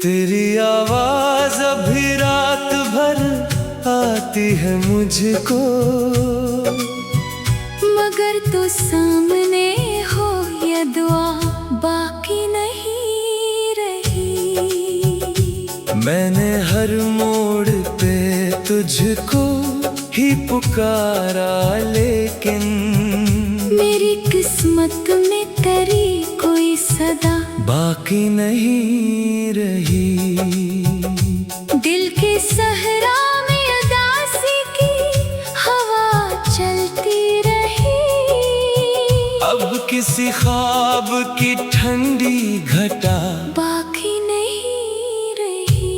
तेरी आवाज अभी रात भर आती है मुझको, मगर तू सामने हो ये दुआ बाकी नहीं रही। मैंने हर मोड़ पे तुझको ही पुकारा, लेकिन मेरी किस्मत में तेरी कोई सदा बाकी नहीं रही। दिल के सहरा में उदासी की हवा चलती रही। अब किसी ख्वाब की ठंडी घटा बाकी नहीं रही।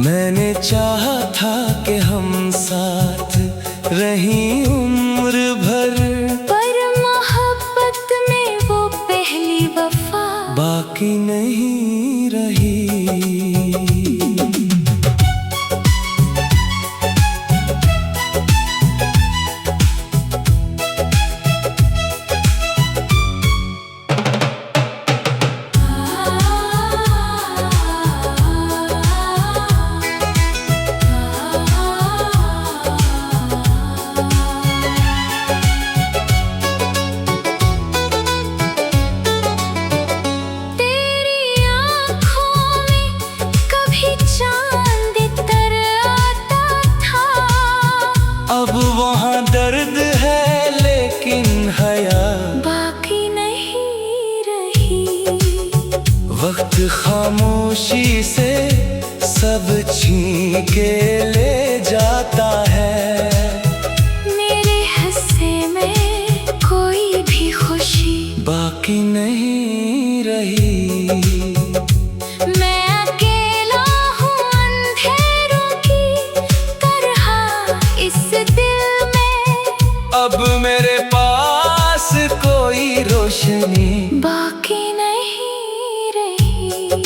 मैंने चाहा था कि हम साथ रहीं उम्र भर, पर मोहब्बत में वो पहली वफा बाकी नहीं रही। अब वहाँ दर्द है लेकिन हया बाकी नहीं रही। वक्त खामोशी से सब छीन के ले जाता है। मेरे हिस्से में कोई भी खुशी बाकी नहीं रही। मैं अकेला हूँ अंधेरों की तरह इस दिल में। अब मेरे पास कोई रोशनी बाकी नहीं रही।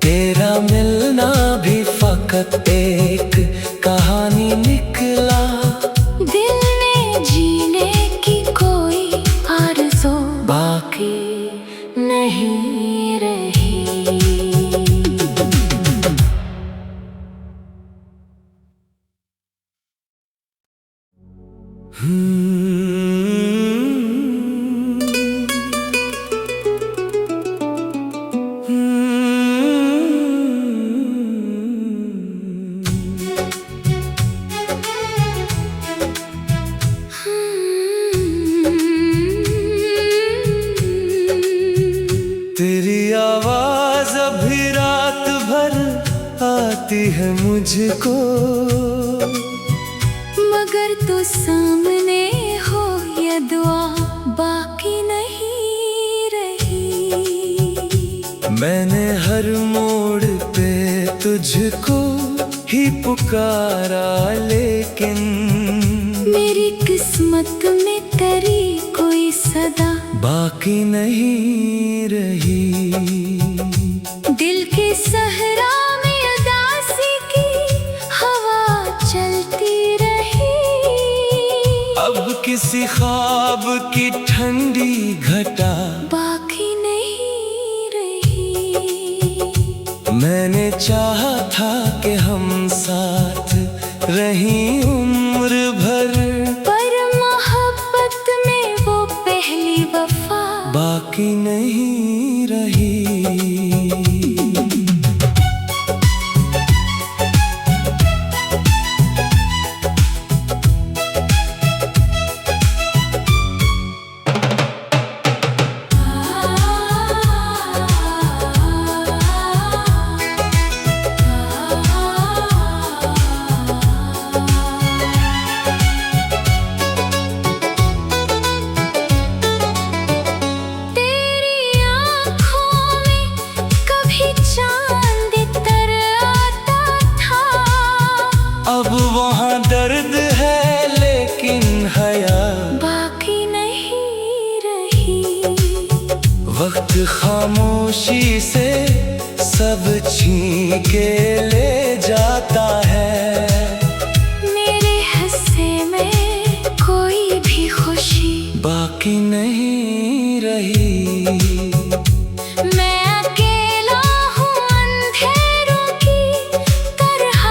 तेरा मिलना भी फकत एक कहानी निकला। दिल में जीने की कोई आरज़ू बाकी नहीं रही। तेरी आवाज अभी रात भर आती है मुझको, मगर तू सामने हो ये दुआ बाकी नहीं रही। मैंने हर मोड़ पे तुझको ही पुकारा, लेकिन मेरी किस्मत में तेरी कोई सदा बाकी नहीं रही। दिल के सहरा में उदासी की हवा चलती रही। अब किसी ख्वाब की ठंडी घटा बाकी नहीं रही। मैंने चाहा था कि हम साथ रहीं उम्र भर, पर मोहब्बत में वो पहली वफा बाकी नहीं रही। तेरी खामोशी से सब छीन के ले जाता है। मेरे हिस्से में कोई भी खुशी बाकी नहीं रही। मैं अकेला हूँ अंधेरों की तरह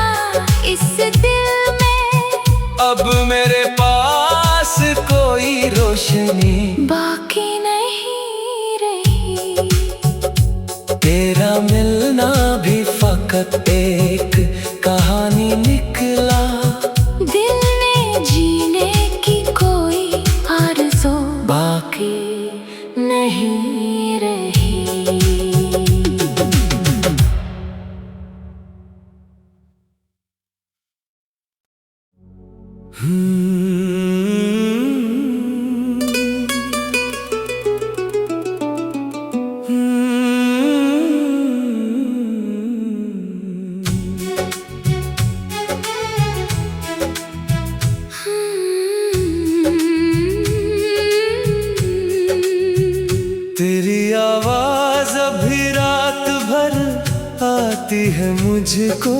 इस दिल में। अब मेरे पास कोई रोशनी बाकी नहीं रही। तेरा मिलना भी फकत एक कहानी निकला। दिल में जीने की कोई आरज़ू बाकी नहीं रही। तेरी आवाज अभी रात भर आती है मुझको,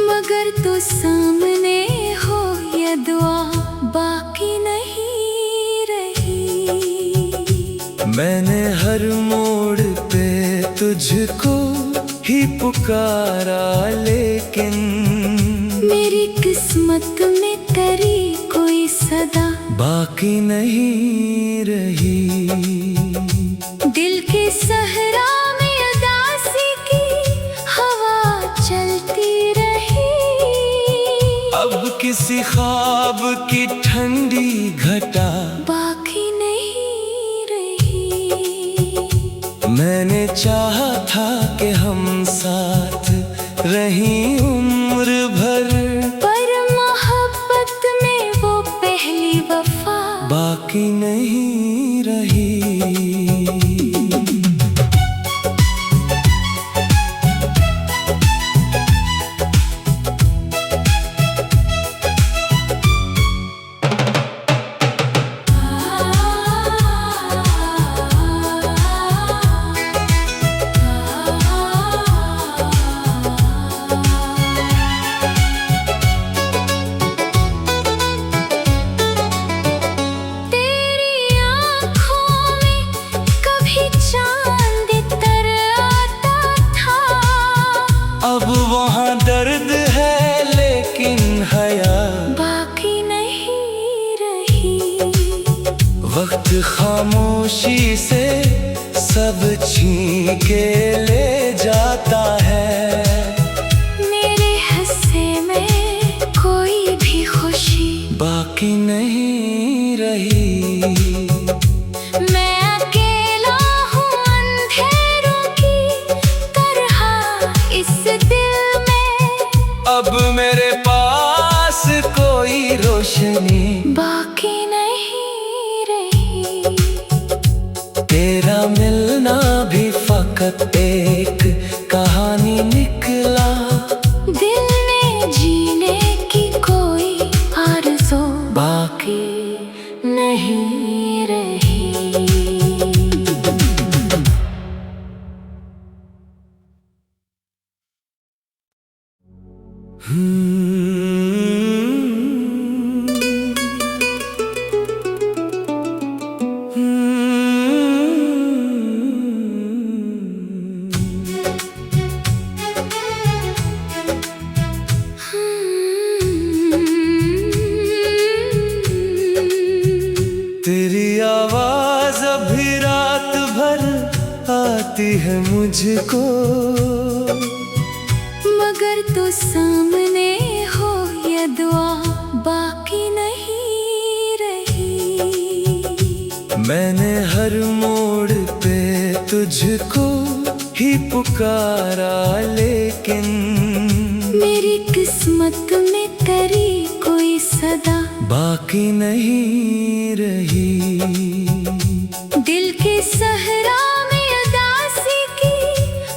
मगर तो सामने हो ये दुआ बाकी नहीं रही। मैंने हर मोड़ पे तुझको ही पुकारा, लेकिन मेरी किस्मत में तेरी कोई सदा बाकी नहीं रही। दिल के सहरा में उदासी की हवा चलती रही। अब किसी ख्वाब की ठंडी घटा बाकी नहीं रही। मैंने चाहा था कि हम साथ रहीं उम्र भर, पर मोहब्बत में वो पहली वफा बाकी नहीं रही। अब वहाँ दर्द है लेकिन हया बाकी नहीं रही। वक्त खामोशी से सब छीन के ले जाता है। मेरे हिस्से में कोई भी खुशी बाकी नहीं रही। मैं अकेला हूँ अंधेरों की तरह इस दिल में। अब मेरे पास कोई रोशनी बाकी नहीं रही। तेरा मिलना भी फकत एक कहानी निकला। दिल में जीने की कोई आरज़ू बाकी नहीं रही। तेरी आवाज अभी रात भर आती है मुझको, मगर तो सामने हो ये दुआ बाकी नहीं रही। मैंने हर मोड़ पे तुझको ही पुकारा, लेकिन मेरी किस्मत में तेरी कोई सदा बाकी नहीं रही। दिल के सहरा में उदासी की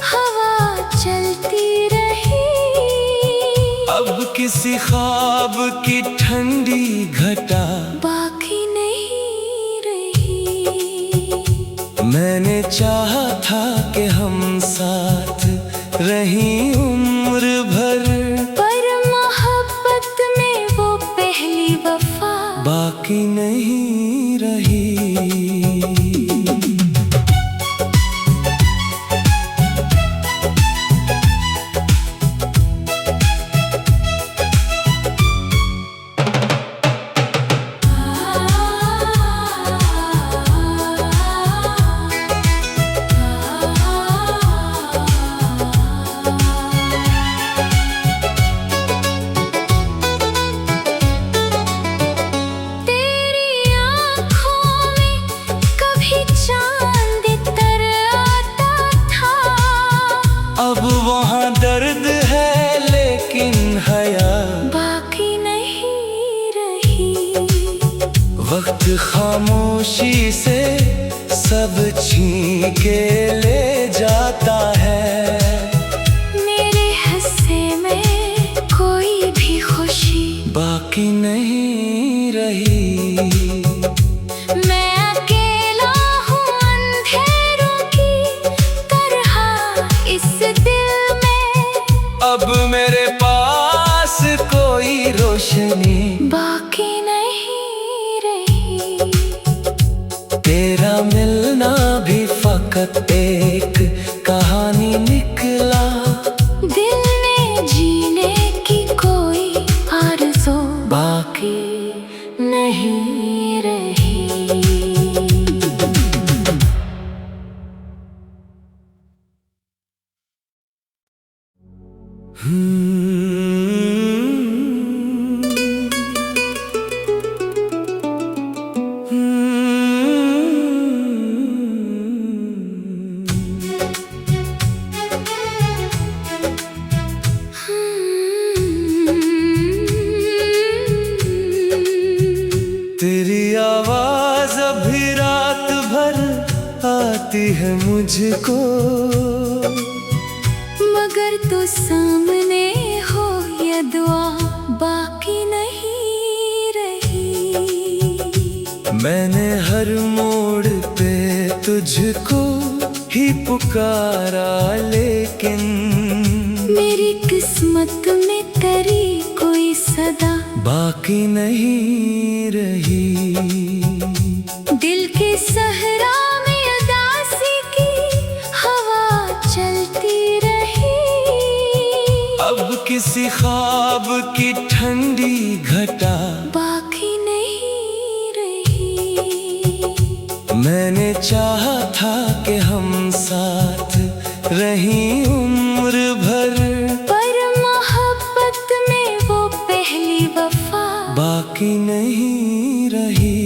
हवा चलती रही। अब किसी ख्वाब की ठंडी घटा बाकी नहीं रही। मैंने चाहा था कि हम साथ रहीं उम्र भर, पर मोहब्बत में वो पहली वफा बाकी नहीं रही। अब वहाँ दर्द है लेकिन हया बाकी नहीं रही। वक्त खामोशी से सब छीन के ले जाता है। मेरे हिस्से में कोई भी खुशी बाकी नहीं रही। अब मेरे पास कोई रोशनी बाकी नहीं रही। तेरा मिलना भी फकत एक कहानी निकला। दिल में जीने की कोई आरज़ू बाकी नहीं रही। तेरी आवाज अभी रात भर आती है मुझको, मगर तो सामने हो ये दुआ बाकी नहीं रही। मैंने हर मोड़ पे तुझको ही पुकारा, लेकिन मेरी किस्मत में तेरी कोई सदा बाकी नहीं रही। दिल के सहरा में उदासी की हवा चलती रही। अब किसी ख्वाब की ठंडी घटा बाकी नहीं रही। मैंने चाहा था कि हम साथ रहीं उम्र भर, पर मोहब्बत में वो पहली वफा बाकी नहीं रही।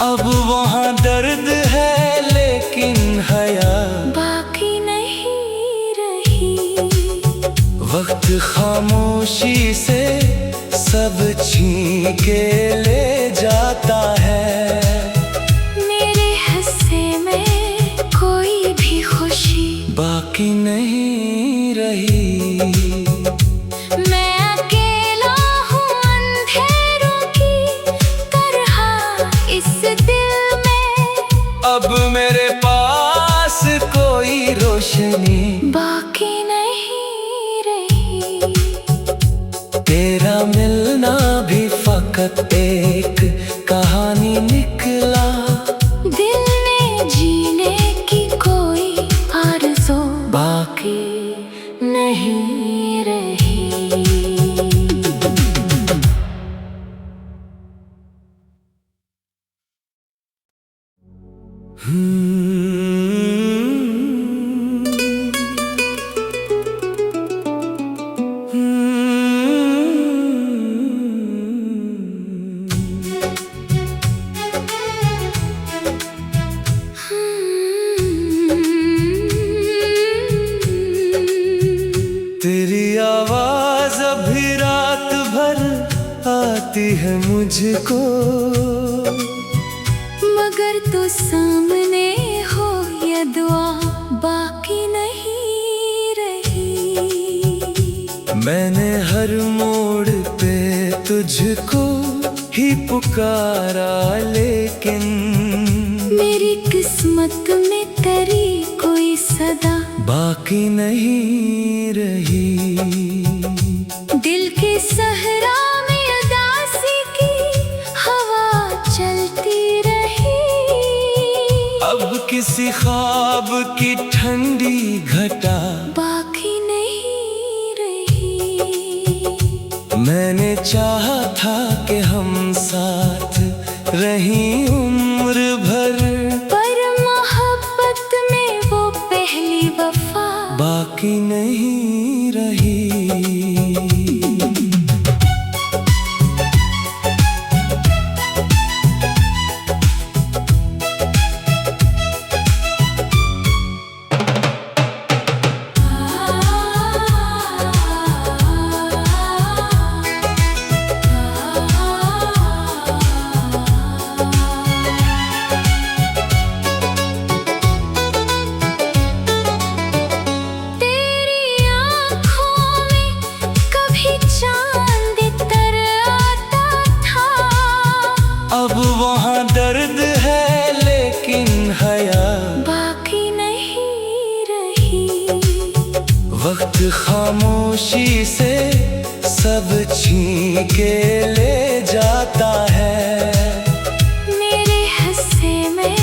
अब वहाँ दर्द है लेकिन हया बाकी नहीं रही। वक्त खामोशी से सब छीन के ले जाता है। मेरे हिस्से में कोई भी खुशी बाकी नहीं रही। अब मेरे पास कोई रोशनी बाकी नहीं रही। तेरा मिलना भी फकत एक कहानी निकला। दिल में जीने की कोई आरज़ू बाकी नहीं रही। आती है मुझको, मगर तू सामने हो ये दुआ बाकी नहीं रही। मैंने हर मोड़ पे तुझको ही पुकारा, लेकिन मेरी किस्मत में तेरी कोई सदा बाकी नहीं रही। दिल के सहरा में उदासी की हवा चलती रही। अब किसी ख्वाब की ठंडी घटा बाकी नहीं रही। मैंने चाहा था कि हम साथ रहीं उम्र भर, पर मोहब्बत में वो पहली वफा बाकी नहीं रही। अब वहाँ दर्द है लेकिन हया बाकी नहीं रही। वक्त खामोशी से सब छीन के ले जाता है। मेरे हिस्से में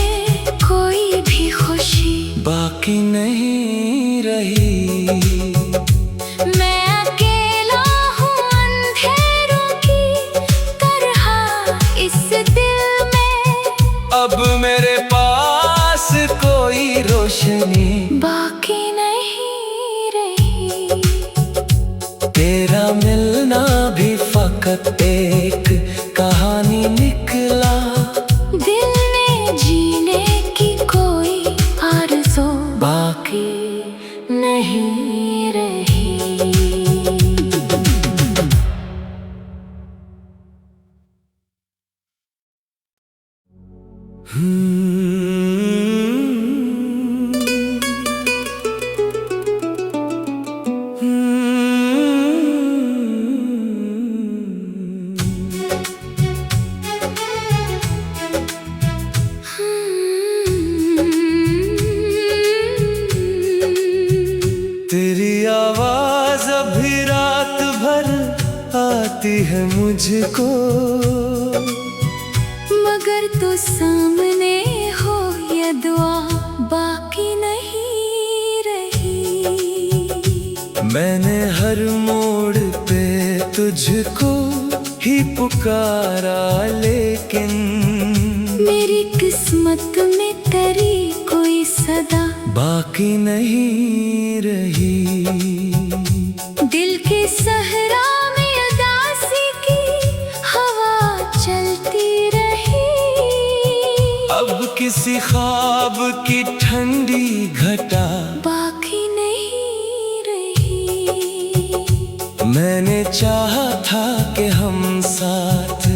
कोई भी खुशी बाकी नहीं रही। मैं अकेला हूँ अंधेरों की तरह इस दिल में। अब मेरे पास कोई रोशनी बाकी नहीं रही। तेरा मिलना भी फकत एक कहानी निकला। दिल में जीने की कोई आरज़ू बाकी नहीं रही। तेरी आवाज अभी रात भर आती है मुझको, मगर तू सामने हो ये दुआ बाकी नहीं रही। मैंने हर मोड़ पे तुझको ही पुकारा, लेकिन मेरी किस्मत में तेरी कोई सदा बाकी नहीं रही। दिल के सहरा में उदासी की हवा चलती रही। अब किसी ख्वाब की ठंडी घटा बाकी नहीं रही। मैंने चाहा था कि हम साथ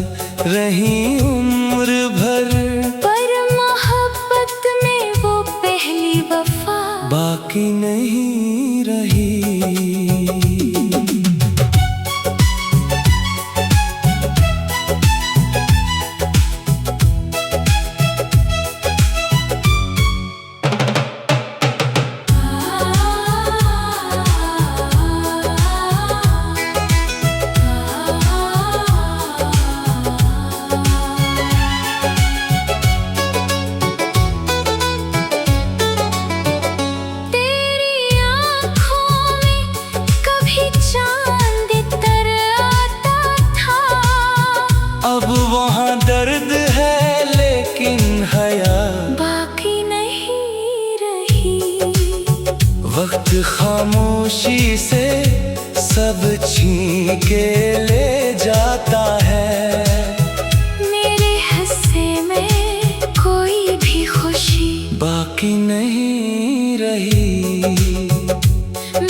रहीं उम्र भर, पर मोहब्बत में वो पहली वफा बाकी नहीं रही। अब वहाँ दर्द है लेकिन हया बाकी नहीं रही। वक्त खामोशी से सब छीन के ले जाता है। मेरे हिस्से में कोई भी खुशी बाकी नहीं रही।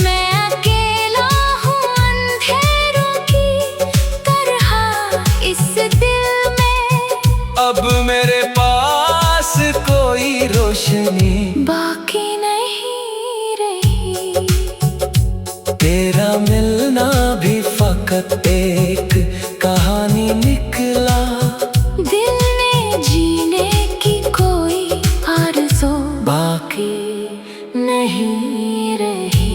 मैं अकेला हूँ अंधेरों की तरह इस मिलना भी फकत एक कहानी निकला। दिल में जीने की कोई आरज़ू बाकी नहीं रही।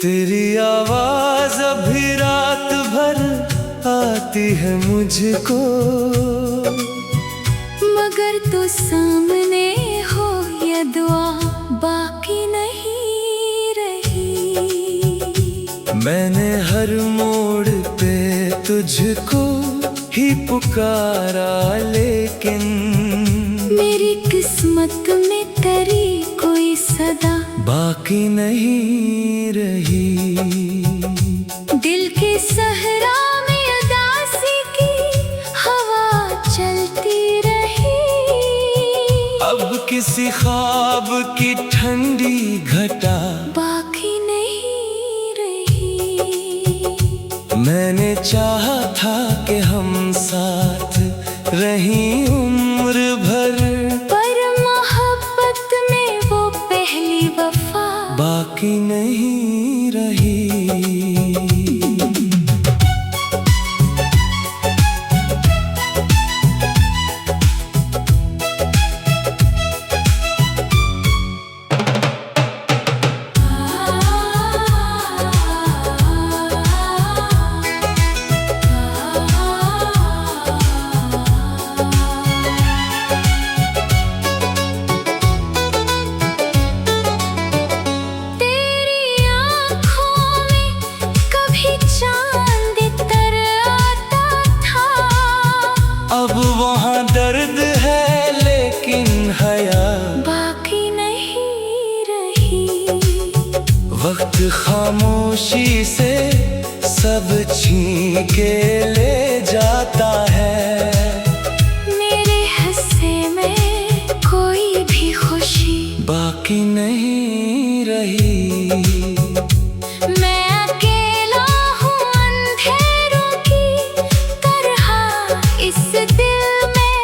तेरी आवाज अभी रात भर आती है मुझको, मगर तू सामने हो ये दुआ बाकी नहीं रही। मैंने हर मोड़ पे तुझको ही पुकारा, लेकिन मेरी किस्मत में तेरी कोई सदा बाकी नहीं रही। दिल के सहरा में उदासी की हवा चलती रही। अब किसी ख्वाब की ठंडी घटा बाकी नहीं रही। मैंने चाहा था कि हम साथ रहीं उम्र भर, पर मोहब्बत में वो पहली वफा बाकी नहीं रही। अब वहाँ दर्द है लेकिन हया बाकी नहीं रही। वक्त खामोशी से सब छीन के ले जाता है। मेरे हिस्से में कोई भी खुशी बाकी नहीं रही। मैं अकेला हूँ अंधेरों की तरह इस दिल में,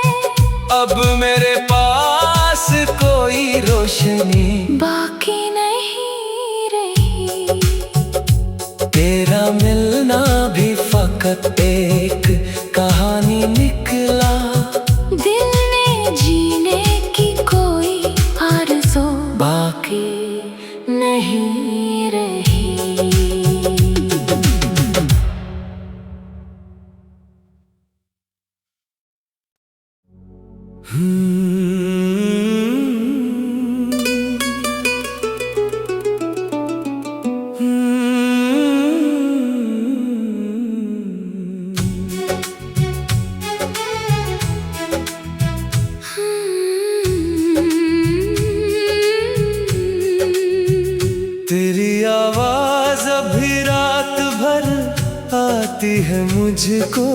अब मेरे पास कोई रोशनी बाकी नहीं रही। तेरा मिलना भी फकत एक कहानी निकला। दिल में जीने की कोई आरज़ू बाकी नहीं रही। तेरी आवाज अभी रात भर आती है मुझको,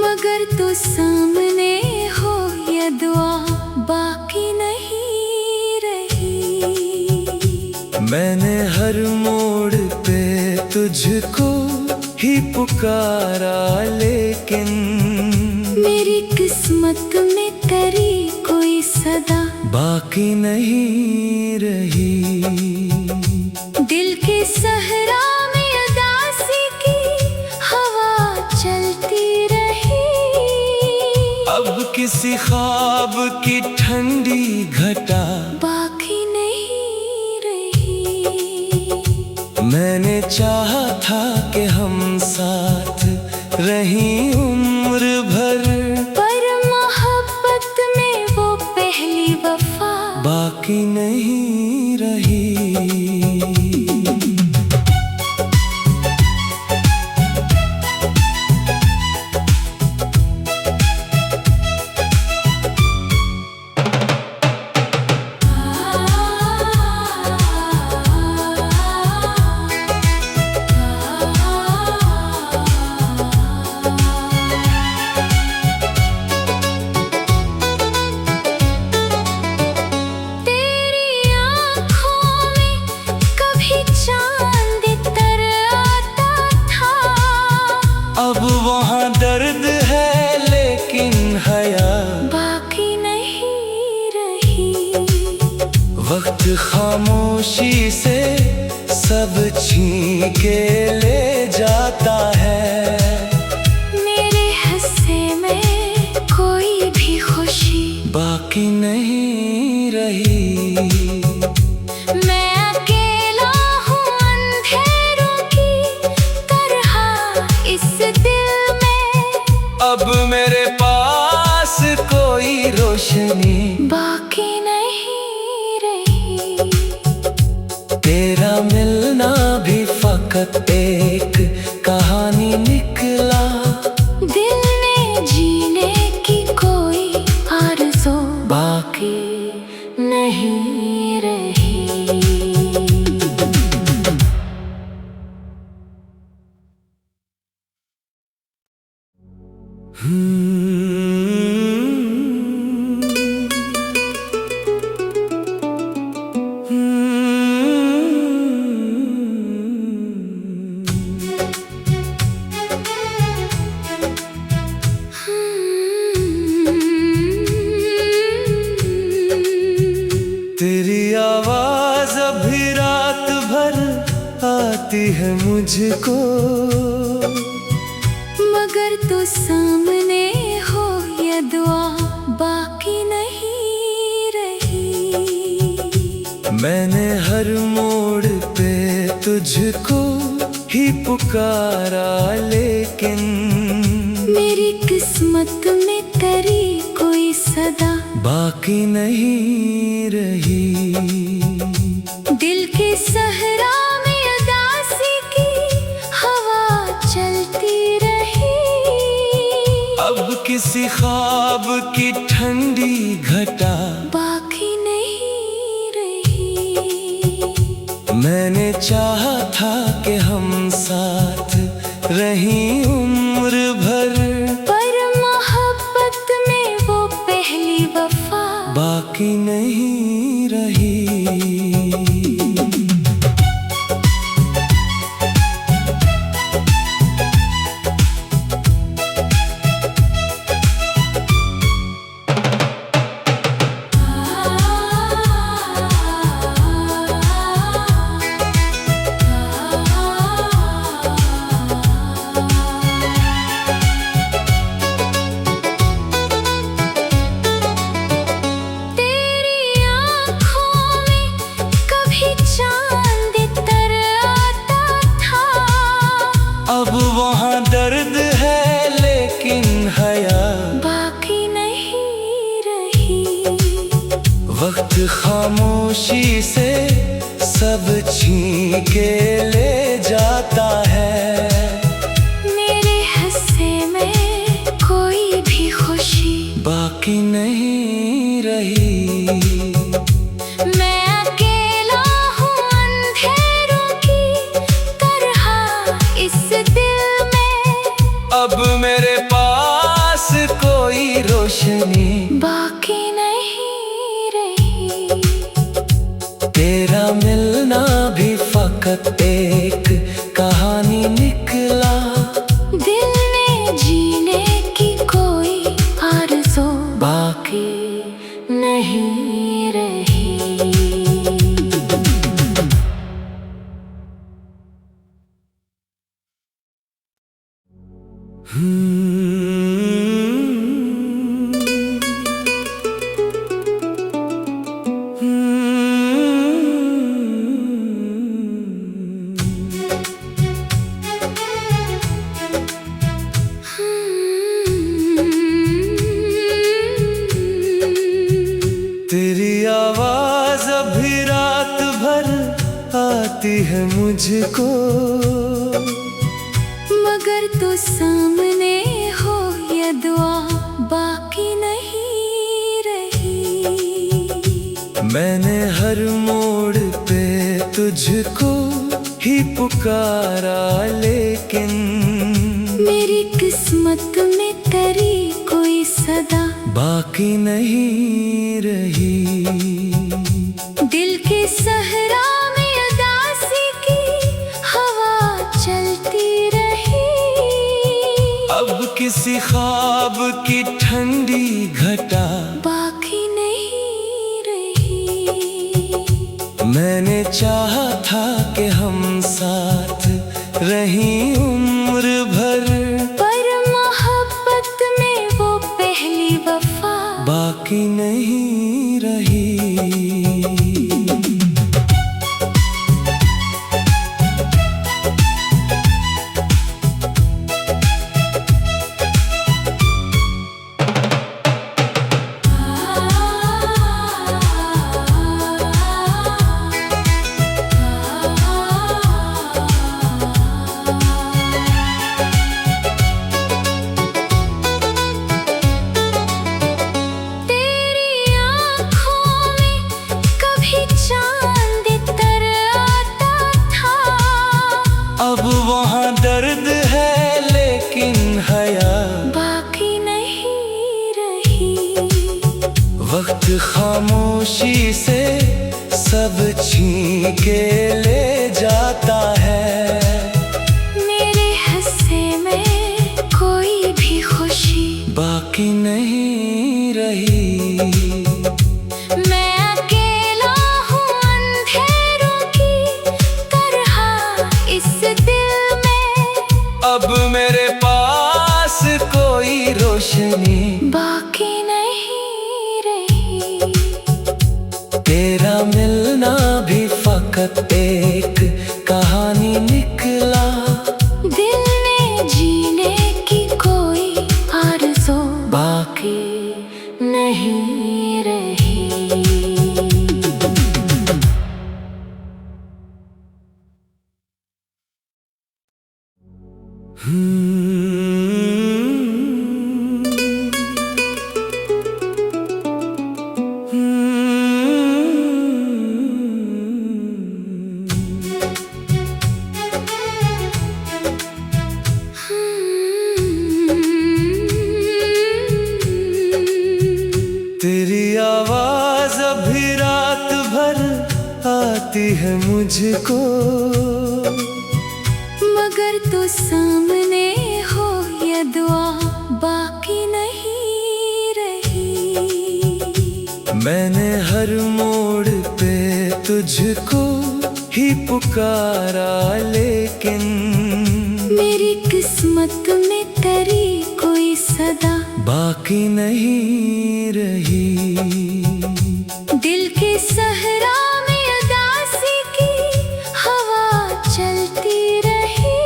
मगर तू सामने हो ये दुआ बाकी नहीं रही। मैंने हर मोड़ पे तुझको ही पुकारा, लेकिन मेरी किस्मत में तेरी कोई सदा बाकी नहीं रही। दिल के सहरा में उदासी की हवा चलती रही। अब किसी ख्वाब की ठंडी घटा बाकी नहीं रही। मैंने चाहा था कि हम साथ रहीं उम्र भर, पर मोहब्बत में वो पहली वफा बाकी नहीं रही। वक्त खामोशी से सब छीन के ले जाता है। मेरे हिस्से में कोई भी खुशी बाकी नहीं रही। मैं अकेला हूँ अंधेरों की तरह इस दिल में। अब मेरे पास कोई रोशनी बाकी नहीं रही। तेरा मिलना भी फकत एक कहानी निकला। दिल में जीने की कोई आरज़ू बाकी नहीं रही। तेरी आवाज अभी रात भर आती है मुझको, मगर तो सामने हो ये दुआ बाकी नहीं रही। मैंने हर मोड़ पे तुझको ही पुकारा, लेकिन मेरी किस्मत में तेरी कोई सदा बाकी नहीं रही। दिल के सहरा में उदासी की हवा चलती रही। अब किसी ख्वाब की ठंडी घटा बाकी नहीं रही। मैंने चाहा था कि हम साथ रहीं उम्र भर, पर मोहब्बत में वो पहली वफा बाकी नहीं रही। अब वहाँ दर्द है लेकिन हया बाकी नहीं रही। वक्त खामोशी से सब छीन के ले जाता है। मेरे हिस्से में कोई भी खुशी बाकी नहीं रही। मैं अकेला हूँ अंधेरों की तरह इस दिल में। अब मेरे पास कोई रोशनी बाकी नहीं रही। तेरा मिलना भी फकत एक कहानी निकला। दिल में जीने की कोई आरज़ू बाकी नहीं रही। तेरी आवाज अभी रात भर आती है मुझको, मगर तो सामने हो ये दुआ बाकी नहीं रही। मैंने हर मोड़ पे तुझको ही पुकारा, लेकिन मेरी किस्मत में तेरी कोई सदा बाकी नहीं रही। दिल के सहरा में उदासी की हवा चलती रही। अब किसी ख्वाब की ठंडी घटा बाकी नहीं रही। मैंने चाहा था कि हम साथ रहीं उम्र भर, पर मोहब्बत में वो पहली वफा बाकी नहीं रही। अब वहाँ दर्द है लेकिन हया बाकी नहीं रही। वक्त खामोशी से सब छीन के ले जाता है। मेरे हिस्से में कोई भी खुशी बाकी नहीं रही। अब मेरे पास कोई रोशनी बाकी नहीं रही। तेरा मिलना भी फकत एक कहानी निकला। दिल में जीने की कोई आरज़ू बाकी नहीं रही। तेरी आवाज अभी रात भर आती है मुझको, मगर तू सामने हो या दुआ बाकी नहीं रही। मैंने हर मोड़ पे तुझको ही पुकारा, लेकिन मेरी किस्मत में तेरी कोई सदा बाकी नहीं रही। दिल के सहरा में उदासी की हवा चलती रही।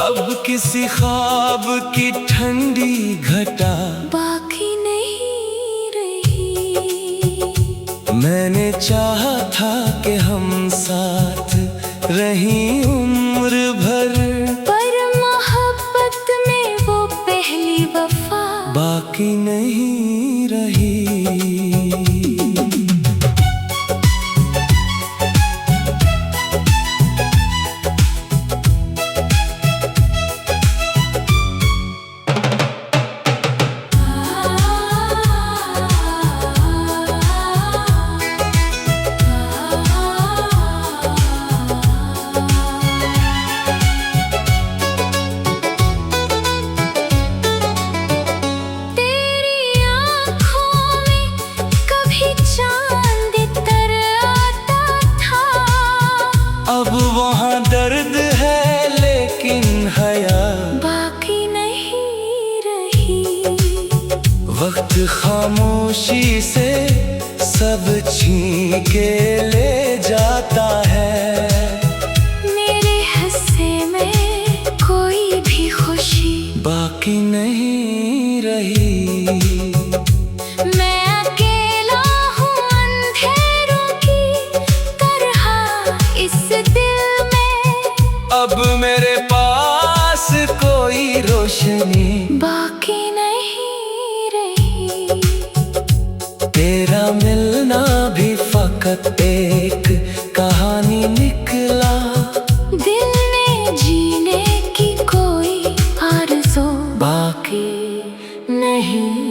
अब किसी ख्वाब की ठंडी घटा बाकी नहीं रही। मैंने चाहा था कि हम साथ रहीं उम्र भर, पर मोहब्बत में वो पहली वफा बाकी नहीं रही। अब वहाँ दर्द है लेकिन हया बाकी नहीं रही। वक्त खामोशी से सब छीन के ले जाता है। मेरे हिस्से में कोई भी खुशी बाकी नहीं रही। अब मेरे पास कोई रोशनी बाकी नहीं रही। तेरा मिलना भी फकत एक कहानी निकला। दिल में जीने की कोई आरज़ू बाकी नहीं